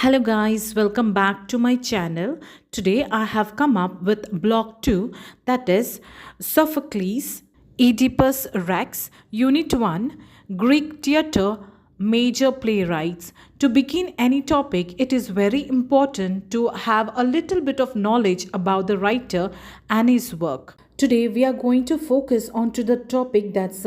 Hello guys, welcome back to my channel. Today I have come up with block 2, that is Sophocles, Oedipus Rex, Unit 1, Greek Theatre, Major Playwrights. To begin any topic, it is very important to have a little bit of knowledge about the writer and his work. Today we are going to focus on to the topic that's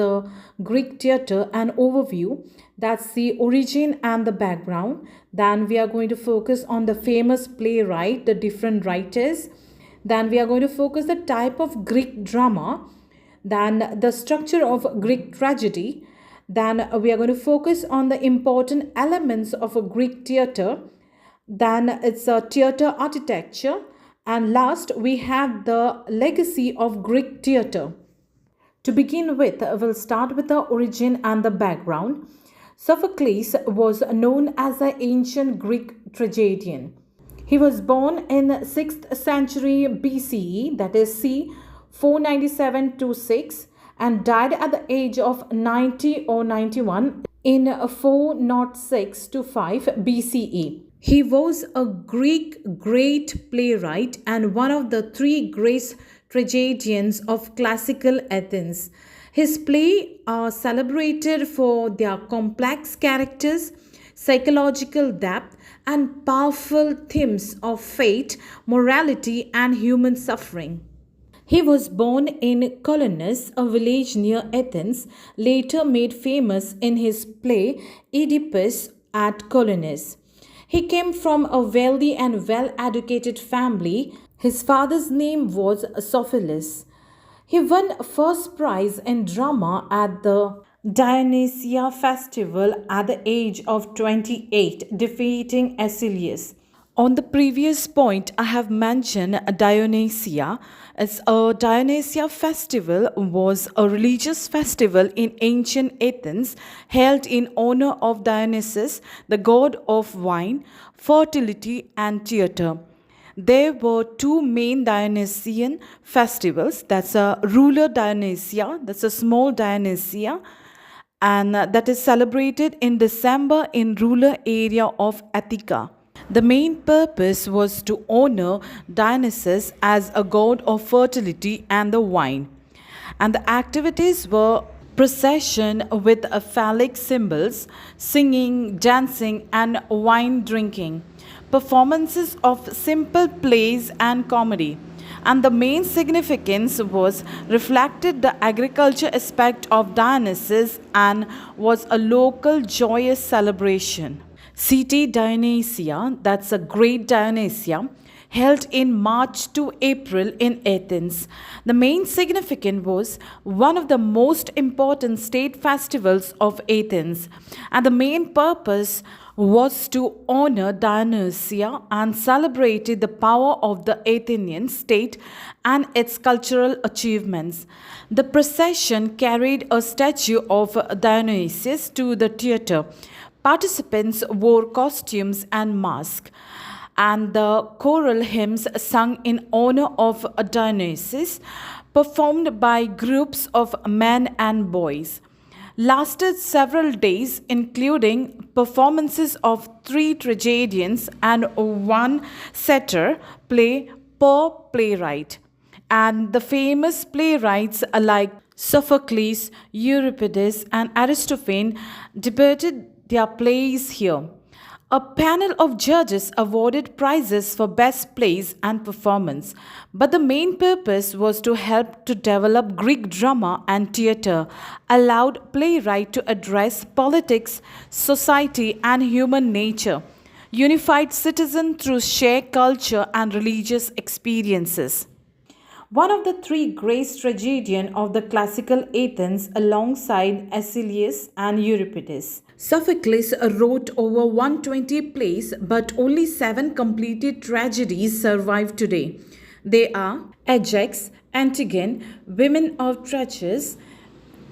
Greek theatre and overview. That's the origin and the background. Then we are going to focus on the famous playwright, the different writers. Then we are going to focus the type of Greek drama. Then the structure of Greek tragedy. Then we are going to focus on the important elements of a Greek theatre. Then it's a theatre architecture. And last, we have the legacy of Greek theatre. To begin with, we'll start with the origin and the background. Sophocles was known as an ancient Greek tragedian. He was born in 6th century BCE, that is c. 497 to 6, and died at the age of 90 or 91 in 406 to 5 BCE. He was a Greek great playwright and one of the three great tragedians of classical Athens. His plays are celebrated for their complex characters, psychological depth, and powerful themes of fate, morality, and human suffering. He was born in Colonus, a village near Athens, later made famous in his play Oedipus at Colonus. He came from a wealthy and well-educated family. His father's name was Sophocles. He won first prize in drama at the Dionysia festival at the age of 28, defeating Achilles. On the previous point, I have mentioned Dionysia. Dionysia festival was a religious festival in ancient Athens held in honor of Dionysus, the god of wine, fertility, and theatre. There were two main Dionysian festivals. That's a ruler Dionysia, that's a small Dionysia, and that is celebrated in December in rural area of Attica. The main purpose was to honor Dionysus as a god of fertility and the wine. And the activities were procession with phallic symbols, singing, dancing, and wine drinking, performances of simple plays and comedy. And the main significance was reflected the agriculture aspect of Dionysus and was a local joyous celebration. City Dionysia, that's a great Dionysia, held in March to April in Athens. The main significance was one of the most important state festivals of Athens, and the main purpose was to honor Dionysia and celebrate the power of the Athenian state and its cultural achievements. The procession carried a statue of Dionysius to the theatre. Participants wore costumes and masks, and the choral hymns sung in honor of Dionysus, performed by groups of men and boys, lasted several days, including performances of 3 tragedians and 1 satyr play per playwright. And the famous playwrights like Sophocles, Euripides, and Aristophanes debated their plays here. A panel of judges awarded prizes for best plays and performance, but the main purpose was to help to develop Greek drama and theatre, allowed playwright to address politics, society, and human nature, unified citizen through shared culture and religious experiences. One of the 3 great tragedians of the classical Athens alongside Achilles and Euripides. Sophocles wrote over 120 plays, but only 7 completed tragedies survive today. They are Ajax, Antigone, Women of Trachis,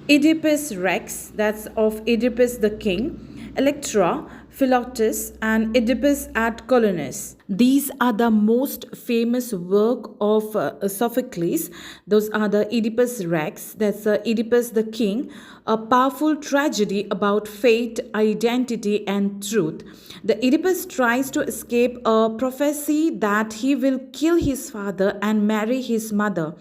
Oedipus Rex, that's of Oedipus the king, Electra, Philotas, and Oedipus at Colonus. These are the most famous work of Sophocles. Those are the Oedipus Rex, that's Oedipus the King, a powerful tragedy about fate, identity, and truth. The Oedipus tries to escape a prophecy that he will kill his father and marry his mother,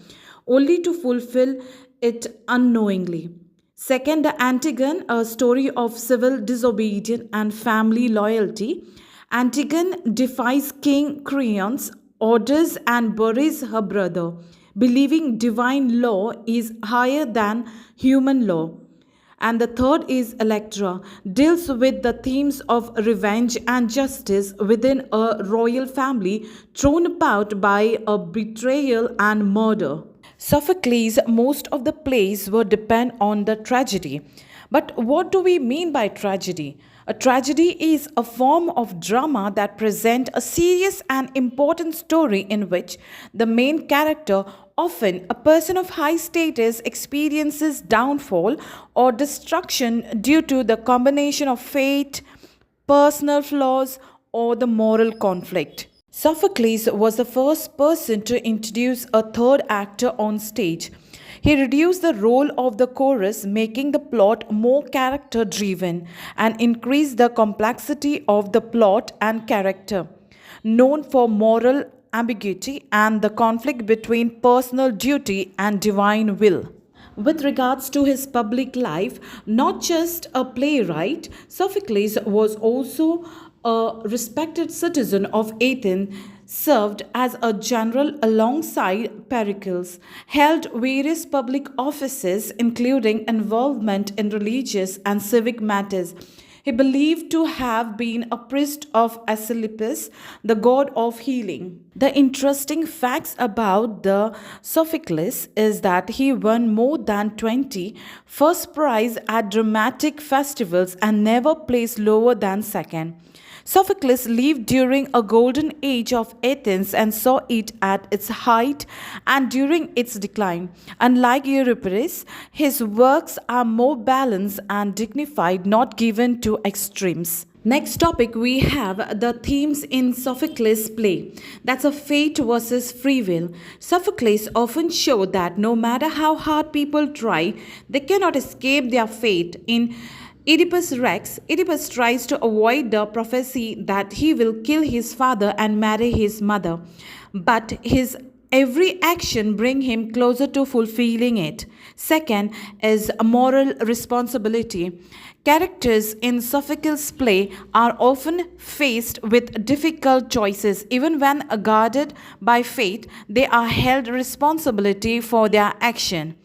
only to fulfill it unknowingly. Second, the Antigone, a story of civil disobedience and family loyalty. Antigone defies King Creon's orders and buries her brother, believing divine law is higher than human law. And the third is Electra, deals with the themes of revenge and justice within a royal family thrown apart by a betrayal and murder. Sophocles, most of the plays were depend on the tragedy. But what do we mean by tragedy? A tragedy is a form of drama that presents a serious and important story in which the main character, often a person of high status, experiences downfall or destruction due to the combination of fate, personal flaws, or the moral conflict. Sophocles was the first person to introduce a third actor on stage. He reduced the role of the chorus, making the plot more character driven, and increased the complexity of the plot and character. Known for moral ambiguity and the conflict between personal duty and divine will. With regards to his public life, not just a playwright, Sophocles was also a respected citizen of Athens, served as a general alongside Pericles, held various public offices, including involvement in religious and civic matters. He believed to have been a priest of Asclepius, the god of healing. The interesting facts about the Sophocles is that he won more than 20 first prize at dramatic festivals and never placed lower than second. Sophocles lived during a golden age of Athens and saw it at its height and during its decline. Unlike Euripides, his works are more balanced and dignified, not given to extremes. Next topic, we have the themes in Sophocles' play. That's a fate versus free will. Sophocles often showed that no matter how hard people try, they cannot escape their fate. In Oedipus Rex, Oedipus tries to avoid the prophecy that he will kill his father and marry his mother, but his every action brings him closer to fulfilling it. Second is moral responsibility. Characters in Sophocles' play are often faced with difficult choices. Even when guarded by fate, they are held responsibility for their action.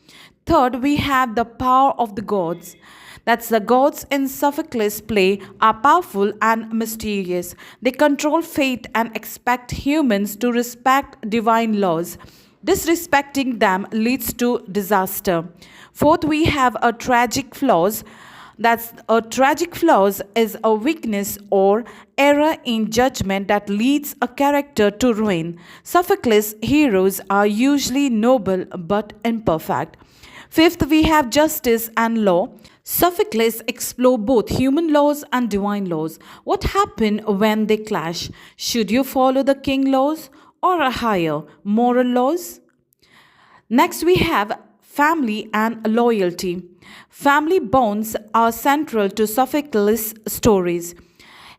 Third, we have the power of the gods. That's the gods in Sophocles' play are powerful and mysterious. They control fate and expect humans to respect divine laws. Disrespecting them leads to disaster. Fourth, we have a tragic flaws. That's a tragic flaws is a weakness or error in judgment that leads a character to ruin. Sophocles' heroes are usually noble but imperfect. Fifth, we have justice and law. Sophocles explore both human laws and divine laws. What happens when they clash? Should you follow the king laws or a higher moral laws? Next, we have family and loyalty. Family bonds are central to Sophocles' stories.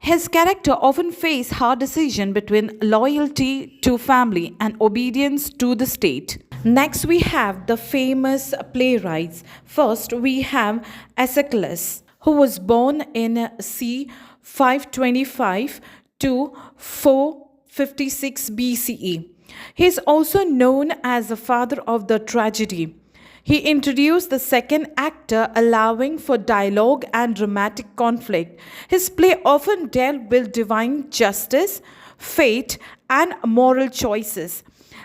His character often face hard decision between loyalty to family and obedience to the state. Next, we have the famous playwrights. First, we have Sophocles, who was born in c. 525 to 456 BCE. He is also known as the father of the tragedy. He introduced the second actor, allowing for dialogue and dramatic conflict. His play often dealt with divine justice, fate, and moral choices.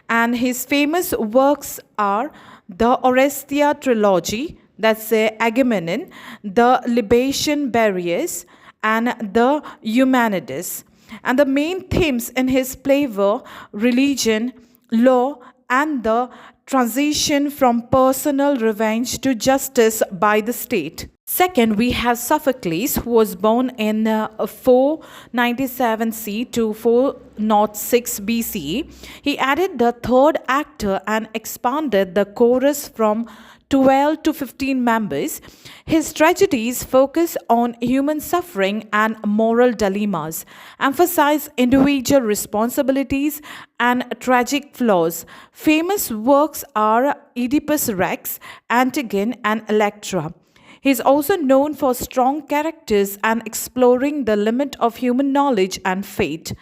And his famous works are the Orestia trilogy, that's Agamemnon, the Libation Barriers, and the Eumenides. And the main themes in his play were religion, law, and the transition from personal revenge to justice by the state. Second, we have Sophocles, who was born in 497 C to 406 BCE. He added the third actor and expanded the chorus from 12 to 15 members. His tragedies focus on human suffering and moral dilemmas, emphasize individual responsibilities and tragic flaws. Famous works are Oedipus Rex, Antigone, and Electra. He is also known for strong characters and exploring the limit of human knowledge and fate.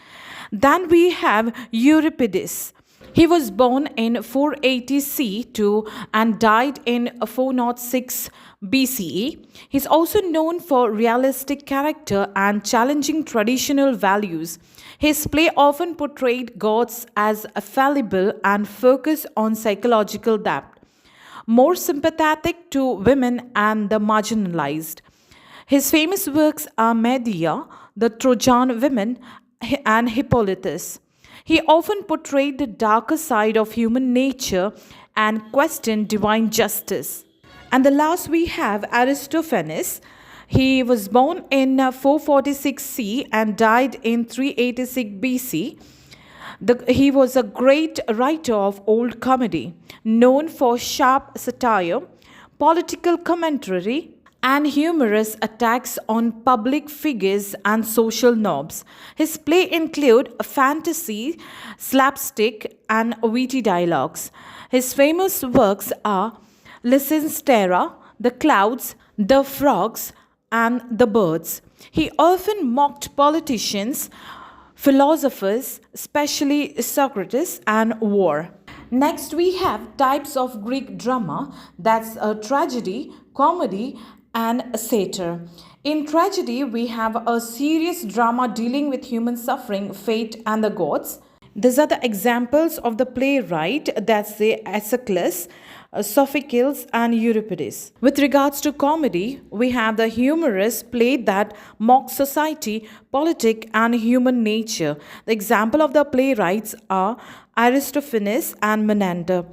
Then we have Euripides. He was born in 480 C2 and died in 406 BCE. He is also known for realistic character and challenging traditional values. His play often portrayed gods as fallible and focused on psychological depth, more sympathetic to women and the marginalized. His famous works are Medea, the Trojan Women, and Hippolytus. He often portrayed the darker side of human nature and questioned divine justice. And the last we have Aristophanes. He was born in 446 C and died in 386 BC. He was a great writer of old comedy, known for sharp satire, political commentary, and humorous attacks on public figures and social norms. His play include fantasy, slapstick, and witty dialogues. His famous works are Lysistrata, The Clouds, The Frogs, and The Birds. He often mocked politicians, philosophers, especially Socrates, and war. Next, we have types of Greek drama, that's a tragedy, comedy, and a satyr. In tragedy, we have a serious drama dealing with human suffering, fate, and the gods. These are the examples of the playwright, that's the Sophocles, Sophocles, and Euripides. With regards to comedy, we have the humorous play that mocks society, politics, and human nature. The example of the playwrights are Aristophanes and Menander.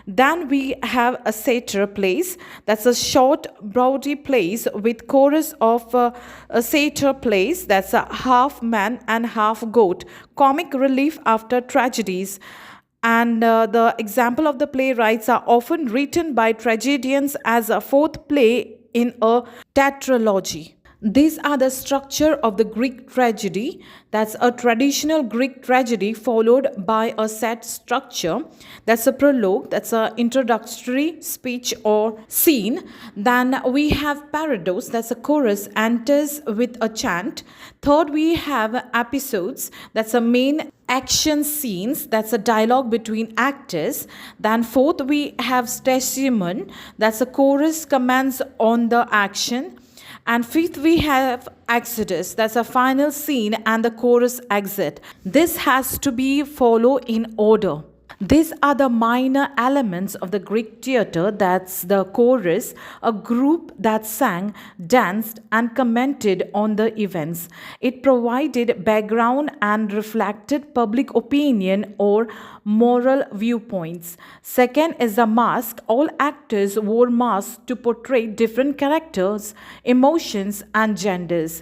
Then we have a satyr plays, that's a short, broady plays with chorus of a satyr plays, that's a half man and half goat, comic relief after tragedies. And the example of the playwrights are often written by tragedians as a fourth play in a tetralogy. These are the structure of the Greek tragedy. That's a traditional Greek tragedy followed by a set structure. That's a prologue, that's an introductory speech or scene. Then we have parados, that's a chorus enters with a chant. Third, we have episodes, that's a main action scenes, that's a dialogue between actors. Then fourth, we have stasiemon, that's a chorus comments on the action. And fifth, we have Exodus, that's a final scene and the chorus exit. This has to be followed in order. These are the minor elements of the Greek theatre, that's the chorus, a group that sang, danced, and commented on the events. It provided background and reflected public opinion or moral viewpoints. Second is the mask. All actors wore masks to portray different characters, emotions, and genders.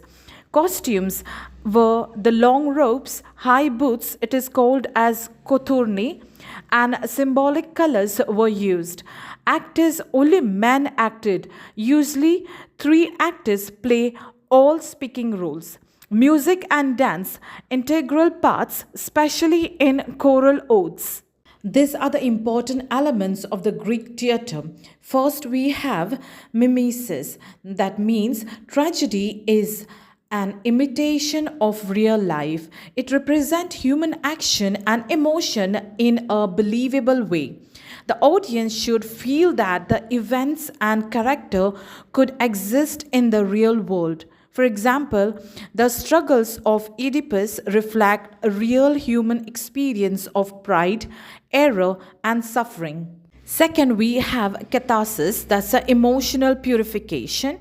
Costumes were the long robes, high boots, it is called as koturni, and symbolic colors were used. Actors, only men acted. Usually, 3 actors play all speaking roles. Music and dance, integral parts, especially in choral odes. These are the important elements of the Greek theatre. First, we have mimesis. That means tragedy is an imitation of real life. It represents human action and emotion in a believable way. The audience should feel that the events and character could exist in the real world. For example, the struggles of Oedipus reflect a real human experience of pride, error, and suffering. Second, we have catharsis, that's an emotional purification,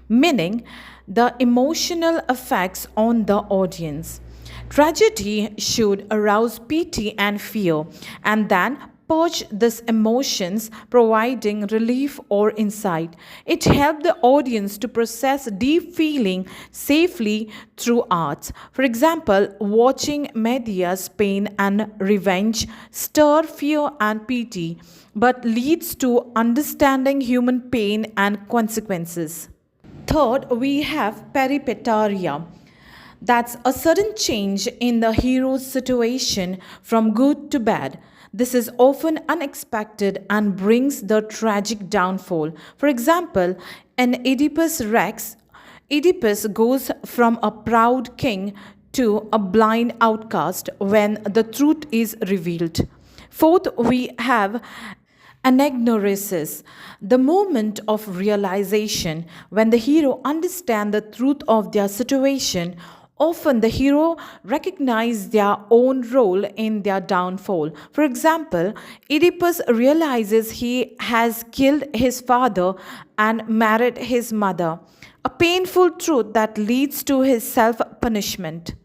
meaning the emotional effects on the audience. Tragedy should arouse pity and fear, and then purge these emotions, providing relief or insight. It helped the audience to process deep feeling safely through arts. For example, watching Medea's pain and revenge stir fear and pity, but leads to understanding human pain and consequences. Third, we have peripeteria. That's a sudden change in the hero's situation from good to bad. This is often unexpected and brings the tragic downfall. For example, in Oedipus Rex, Oedipus goes from a proud king to a blind outcast when the truth is revealed. Fourth, we have anagnoresis, the moment of realization when the hero understands the truth of their situation. Often the hero recognizes their own role in their downfall. For example, Oedipus realizes he has killed his father and married his mother, a painful truth that leads to his self punishment.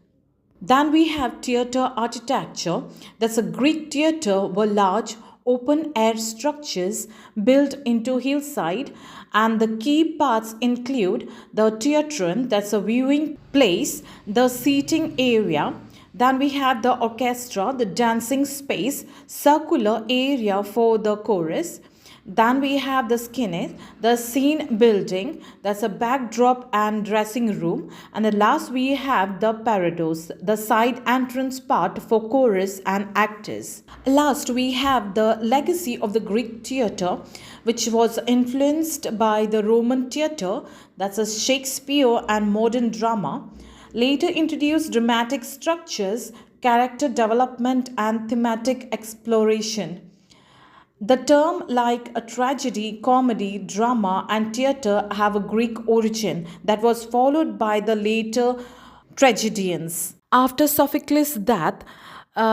Then we have theatre architecture. That's a Greek theatre were large open air structures built into hillside, and the key parts include the theatron, that's a viewing place, the seating area. Then we have the orchestra, the dancing space, circular area for the chorus. Then we have the skinnet, the scene building, that's a backdrop and dressing room. And the last we have the parados, the side entrance part for chorus and actors. Last we have the legacy of the Greek theatre, which was influenced by the Roman theatre, that's a Shakespeare and modern drama. Later introduced dramatic structures, character development and thematic exploration. The term like a tragedy, comedy, drama and theatre have a Greek origin that was followed by the later tragedians. After Sophocles' death,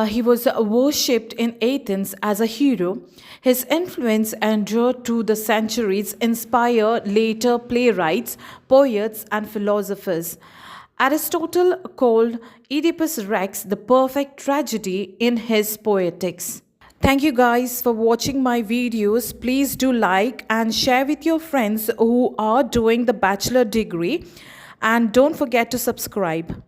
he was worshipped in Athens as a hero. His influence endured through the centuries, inspired later playwrights, poets and philosophers. Aristotle called Oedipus Rex the perfect tragedy in his Poetics. Thank you guys for watching my videos. Please do like and share with your friends who are doing the bachelor degree, and don't forget to subscribe.